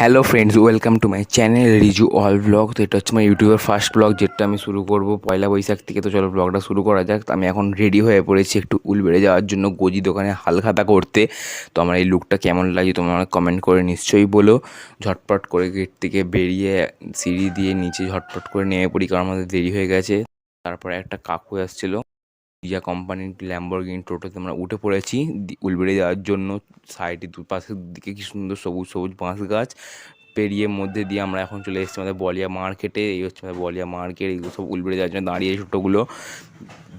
Hello friends, welcome to my channel Riju all blog. তো এটা হচ্ছে আমার ইউটিউবের ফার্স্ট ব্লগ, যেটা আমি শুরু করব পয়লা বৈশাখ থেকে। তো চলো ব্লগটা শুরু করা যাক। তো আমি এখন রেডি হয়ে পড়েছি একটু উলবেড়ে যাওয়ার জন্য গোজি দোকানে হালখাতা করতে। তো আমার এই লুকটা কেমন লাগে তোমরা কমেন্ট করে নিশ্চয়ই বলো। ঝটপট করে গেট থেকে বেরিয়ে সিঁড়ি দিয়ে নিচে ঝটপট করে নেমে পড়ি, কারণ আমাদের দেরি হয়ে গেছে। তারপরে একটা কাকু আসছিলো, ইয়া কোম্পানির ল্যাম্বরগিনি টোটোতে আমরা উঠে পড়েছি উলবেড়ে যাওয়ার জন্য। সাইডে দুপাশের দিকে কি সুন্দর সবুজ সবুজ বাঁশ গাছ পেরিয়ে মধ্যে দিয়ে আমরা এখন চলে এসেছি আমাদের বলিয়া মার্কেটে। এই হচ্ছে আমাদের বলিয়া মার্কেট। এইগুলো সব উলবেড়ে যাওয়ার জন্য দাঁড়িয়ে টোটোগুলো।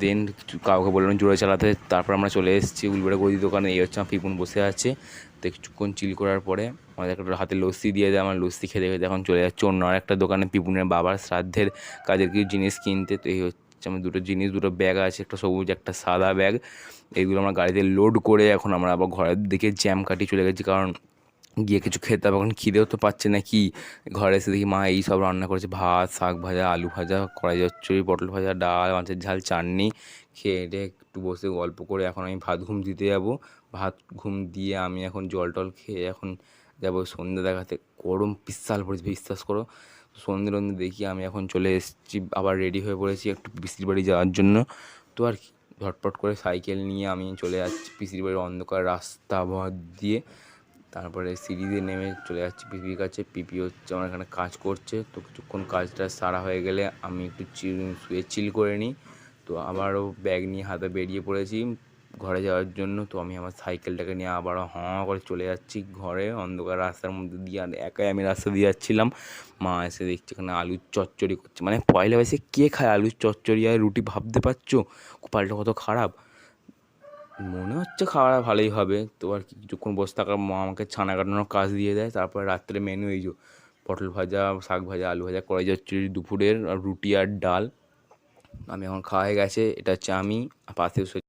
দেন কিছু কাউকে বললাম জোরে চালাতে, তারপর আমরা চলে এসেছি উলবেড়ে গদি দোকানে। এই হচ্ছে আমার পিপুন বসে আছে। তো কিছুক্ষণ চিল করার পরে আমাদের একটা হাতে লস্যি দিয়ে দেয়, আমার লস্যি খেতে খেতে এখন চলে যাচ্ছে অন্য আরেকটা দোকানে পিপুনের বাবার শ্রাদ্ধের কাজের কিছু জিনিস কিনতে। তো এই হচ্ছে আমার দুটো ব্যাগ আছে, একটা সবুজ একটা সাদা ব্যাগ। এইগুলো আমরা গাড়িতে লোড করে এখন আমরা আবার ঘরের দিকে জ্যাম কাটিয়ে চলে গেছি, কারণ গিয়ে কিছু খেতে হবে। এখন খিদেও তো পাচ্ছে না কি। ঘরে এসে দেখি মা এই সব রান্না করেছে, ভাত, শাক ভাজা, আলু ভাজা, কড়াই চচ্চড়ি, পটল ভাজা, ডাল, মাছের ঝাল, চাটনি। খেয়ে টেয়ে একটু বসে গল্প করে এখন আমি ভাত ঘুম দিতে যাবো। ভাত ঘুম দিয়ে আমি এখন জল টল খেয়ে এখন যাবো সন্ধ্যে দেখাতে। গরম বিশাল পড়েছে, বিশ্বাস করো। সন্ধ্যে টন্ধে দেখি আমি এখন চলে এসেছি, আবার রেডি হয়ে পড়েছি একটু পিসির বাড়ি যাওয়ার জন্য। তো আর কি, ঝটপট করে সাইকেল নিয়ে আমি চলে যাচ্ছি পিসির বাড়ির অন্ধকার রাস্তা ভর দিয়ে। তারপরে সিঁড়ি দিয়ে নেমে চলে যাচ্ছি পিপির কাছে। পিপি হচ্ছে আমার এখানে কাজ করছে। তো কিছুক্ষণ কাজটা সারা হয়ে গেলে আমি একটু শুয়ে চিল করে নিই। তো আবারও ব্যাগ নিয়ে হাতে বেরিয়ে পড়েছি ঘরে যাওয়ার জন্য। তো আমি আমার সাইকেলটাকে নিয়ে আবারও করে চলে যাচ্ছি ঘরে অন্ধকার রাস্তার মধ্যে দিয়ে। আর একাই আমি রাস্তা দিয়ে যাচ্ছিলাম। মা এসে দেখছি এখানে আলুর চচ্চড়ি করছে। মানে পয়লা বয়সে কে খায় আলুর চচ্চড়ি আর রুটি, ভাবতে পারছো কপালটা কত খারাপ। মনে হচ্ছে খাওয়া ভালোই হবে। তো আর কি, কিছুক্ষণ বসে থাকার মা আমাকে ছানা কাটানোর কাজ দিয়ে দেয়। তারপরে রাত্রে মেনু এই যে পটল ভাজা, শাক ভাজা, আলু ভাজা, কড়াই চচ্চড়ি দুপুরের, আর রুটি আর ডাল। আমি এখন খাওয়া হয়ে গেছে। এটা হচ্ছে আমি, পাশে